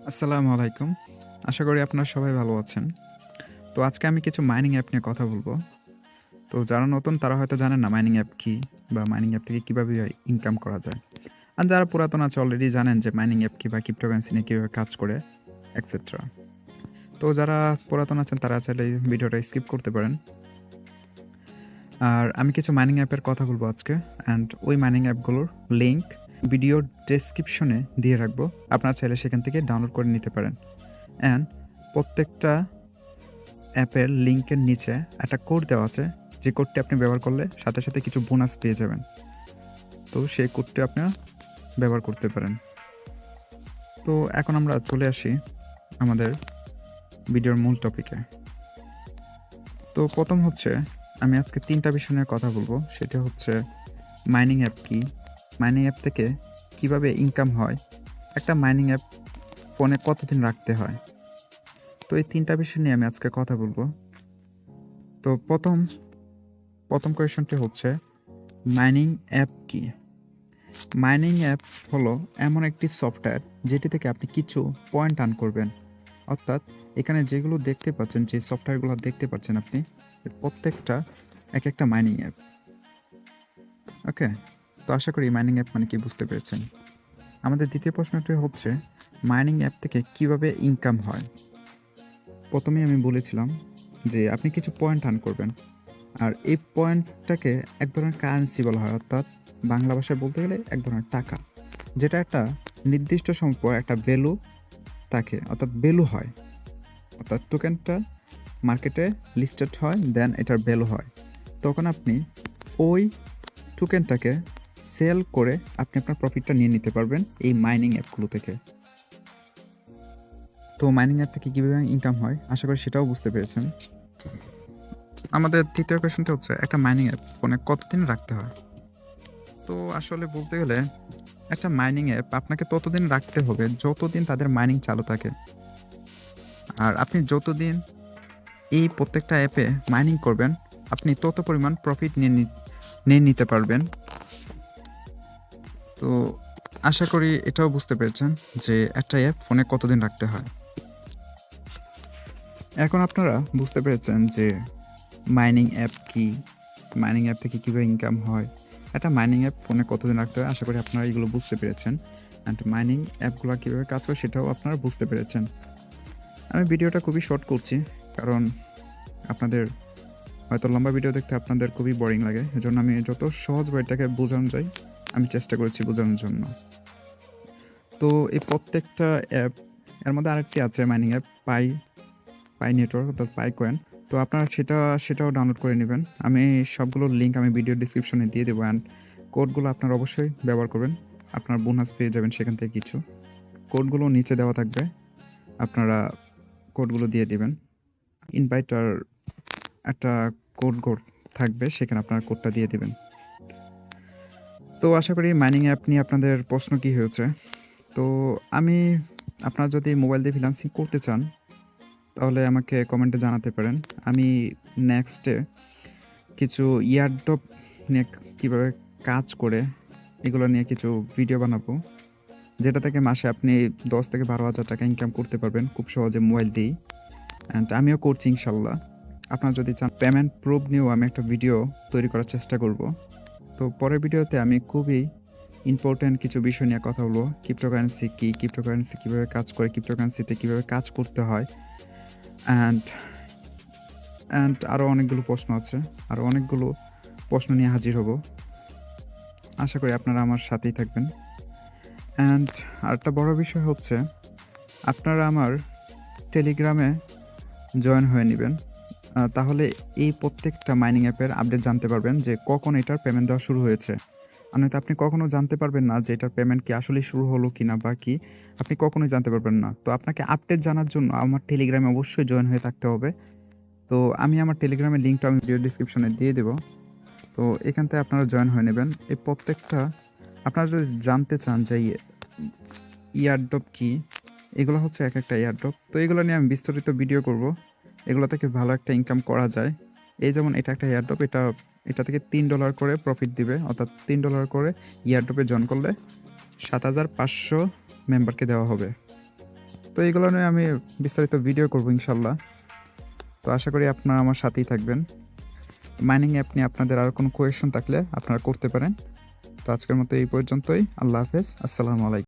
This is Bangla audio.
আসসালামু আলাইকুম। আশা করি আপনারা সবাই ভালো আছেন। তো আজকে আমি কিছু মাইনিং অ্যাপ নিয়ে কথা বলবো। তো যারা নতুন তারা হয়তো জানেন না মাইনিং অ্যাপ কি বা মাইনিং অ্যাপ থেকে কিভাবে ইনকাম করা যায়। আর যারা পুরাতন আছে অলরেডি জানেন যে মাইনিং অ্যাপ কি বা ক্রিপ্টোকারেন্সি নিয়ে কিভাবে কাজ করে এটসেট্রা। তো যারা পুরাতন আছেন তারা চাইলে এই ভিডিওটা স্কিপ করতে পারেন। আর আমি কিছু মাইনিং অ্যাপের কথা বলবো আজকে অ্যান্ড ওই মাইনিং অ্যাপগুলোর লিংক ভিডিওর ডেসক্রিপশনে দিয়ে রাখবো। আপনারা চাইলে সেখান থেকে ডাউনলোড করে নিতে পারেন। অ্যান্ড প্রত্যেকটা অ্যাপের লিংকের নিচে একটা কোড দেওয়া আছে, যে কোডটি আপনি ব্যবহার করলে সাথে সাথে কিছু বোনাস পেয়ে যাবেন। তো সেই কোডটি আপনারা ব্যবহার করতে পারেন। তো এখন আমরা চলে আসি আমাদের ভিডিওর মূল টপিকে। তো প্রথম হচ্ছে আমি আজকে 3টা বিষয় নিয়ে কথা বলবো। সেটা হচ্ছে মাইনিং অ্যাপ কি, মাইনিং অ্যাপ থেকে কিভাবে ইনকাম হয়, একটা মাইনিং অ্যাপ ফোনে কতদিন রাখতে হয়। তো এই 3টা বিষয় নিয়ে আমি আজকে কথা বলবো। তো প্রথম কোয়েশনটি হচ্ছে মাইনিং অ্যাপ কি? মাইনিং অ্যাপ হলো এমন একটি সফটওয়্যার যেটি থেকে আপনি কিছু পয়েন্ট আর্ন করবেন। অর্থাৎ এখানে যেগুলো দেখতে পাচ্ছেন, যে সফটওয়্যারগুলো দেখতে পাচ্ছেন আপনি, প্রত্যেকটা এক একটা মাইনিং অ্যাপ। ওকে, তো আশা করি মাইনিং অ্যাপ মানে কি বুঝতে পেরেছেন। আমাদের দ্বিতীয় প্রশ্নটি হচ্ছে মাইনিং অ্যাপ থেকে কিভাবে ইনকাম হয়। প্রথমেই আমি বলেছিলাম যে আপনি কিছু পয়েন্ট আর্ন করবেন, আর এই পয়েন্টটাকে এক ধরনের কারেন্সি বলা হয়, অর্থাৎ বাংলা ভাষায় বলতে গেলে এক ধরনের টাকা, যেটা একটা নির্দিষ্ট সময় পর একটা ভ্যালু থাকে, অর্থাৎ ভ্যালু হয়, অর্থাৎ টোকেনটা মার্কেটে লিস্টেড হয়, দেন এটার ভ্যালু হয়। তখন আপনি ওই টোকেনটাকে সেল করে আপনি আপনার প্রফিটটা নিয়ে নিতে পারবেন এই মাইনিং অ্যাপগুলো থেকে। তো মাইনিং অ্যাপ থেকে কীভাবে ইনকাম হয় আশা করি সেটাও বুঝতে পেরেছেন। আমাদের তৃতীয় কোয়েশনটা হচ্ছে একটা মাইনিং অ্যাপ ফোনে কতদিন রাখতে হয়। তো আসলে বলতে গেলে একটা মাইনিং অ্যাপ আপনাকে ততদিন রাখতে হবে যতদিন তাদের মাইনিং চালু থাকে। আর আপনি যতদিন এই প্রত্যেকটা অ্যাপে মাইনিং করবেন আপনি তত পরিমাণ প্রফিট নিয়ে নিতে পারবেন। তো আশা করি এটাও বুঝতে পেরেছেন যে একটা অ্যাপ ফোনে কতদিন রাখতে হয়। এখন আপনারা বুঝতে পেরেছেন যে মাইনিং অ্যাপ কি, মাইনিং অ্যাপ থেকে কীভাবে ইনকাম হয়, একটা মাইনিং অ্যাপ ফোনে কতদিন রাখতে হয়। আশা করি আপনারা এগুলো বুঝতে পেরেছেন, অ্যান্ড মাইনিং অ্যাপগুলো কীভাবে কাজ করে সেটাও আপনারা বুঝতে পেরেছেন। আমি ভিডিওটা খুবই শর্ট করছি, কারণ আপনাদের হয়তো লম্বা ভিডিও দেখতে আপনাদের খুবই বোরিং লাগে, এজন্য আমি যত সহজ এটাকে বোঝানো যায় আমি চেষ্টা করেছি বোঝানোর জন্য। তো এই প্রত্যেকটা অ্যাপ, এর মধ্যে আরেকটি আছে মাইনিং অ্যাপ পাই নেটওয়ার্ক, অর্থাৎ পাই কয়েন। তো আপনারা সেটাও ডাউনলোড করে নেবেন। আমি সবগুলোর লিঙ্ক আমি ভিডিও ডিসক্রিপশনে দিয়ে দেবো, অ্যান্ড কোডগুলো আপনারা অবশ্যই ব্যবহার করবেন। আপনার বোনাস পেয়ে যাবেন সেখান থেকে কিছু। কোডগুলো নিচে দেওয়া থাকবে, আপনারা কোডগুলো দিয়ে দিবেন। ইনভাইটার একটা কোড থাকবে, সেখানে আপনারা কোডটা দিয়ে দিবেন। তো আশা করি মাইনিং অ্যাপ নিয়ে আপনাদের প্রশ্ন কী হয়েছে। তো আপনারা যদি মোবাইল দিয়ে ফ্রিল্যান্সিং করতে চান তাহলে আমাকে কমেন্টে জানাতে পারেন। আমি নেক্সটে কিছু ইয়ারড্রপ নিয়ে কীভাবে কাজ করে এগুলো নিয়ে কিছু ভিডিও বানাবো, যেটা থেকে মাসে আপনি 10 থেকে 12,000 টাকা ইনকাম করতে পারবেন খুব সহজে মোবাইল দিয়েই। অ্যান্ড আমিও করছি ইনশাল্লাহ। আপনারা যদি চান পেমেন্ট প্রুফ নিয়েও আমি একটা ভিডিও তৈরি করার চেষ্টা করব। তো পরের ভিডিওতে আমি খুবই ইম্পর্ট্যান্ট কিছু বিষয় নিয়ে কথা বলবো। ক্রিপ্টোকারেন্সি কী, ক্রিপ্টোকারেন্সি কীভাবে কাজ করে, ক্রিপ্টোকারেন্সিতে কীভাবে কাজ করতে হয়, অ্যান্ড আরও অনেকগুলো প্রশ্ন আছে। আরও অনেকগুলো প্রশ্ন নিয়ে হাজির হব। আশা করি আপনারা আমার সাথেই থাকবেন। অ্যান্ড আরেকটা বড় বিষয় হচ্ছে আপনারা আমার টেলিগ্রামে জয়েন হয়ে নেবেন, তাহলে এই প্রত্যেকটা মাইনিং অ্যাপের আপডেট জানতে পারবেন যে কখন এটার পেমেন্ট দেওয়া শুরু হয়েছে। আর নয়তো আপনি কখনো জানতে পারবেন না যে এটার পেমেন্ট কি আসলেই শুরু হলো কি না, বা কি আপনি কখনোই জানতে পারবেন না। তো আপনাকে আপডেট জানার জন্য আমার টেলিগ্রামে অবশ্যই জয়েন হয়ে থাকতে হবে। তো আমি আমার টেলিগ্রামের লিঙ্কটা আমি ভিডিও ডিসক্রিপশনে দিয়ে দেবো। তো এখান থেকে আপনারা জয়েন হয়ে নেবেন। এই প্রত্যেকটা আপনারা যদি জানতে চান যে ইয়ারড্রপ কি, এগুলো হচ্ছে এক একটা ইয়ারড্রপ। তো এগুলো নিয়ে আমি বিস্তারিত ভিডিও করব। এগুলো থেকে ভালো একটা ইনকাম করা যায়। এই যেমন এটা একটা ইয়ারড্রপ, এটা থেকে $3 করে প্রফিট দিবে, অর্থাৎ $3 করে ইয়ারড্রপে জয়েন করলে 7,500 মেম্বারকে দেওয়া হবে। তো এইগুলো নিয়ে আমি বিস্তারিত ভিডিও করব ইনশাল্লাহ। তো আশা করি আপনারা আমার সাথেই থাকবেন। মাইনিং অ্যাপ নিয়ে আপনাদের আরও কোনো কোয়েশন থাকলে আপনারা করতে পারেন। তো আজকের মতো এই পর্যন্তই। আল্লাহ হাফেজ। আসসালামু আলাইকুম।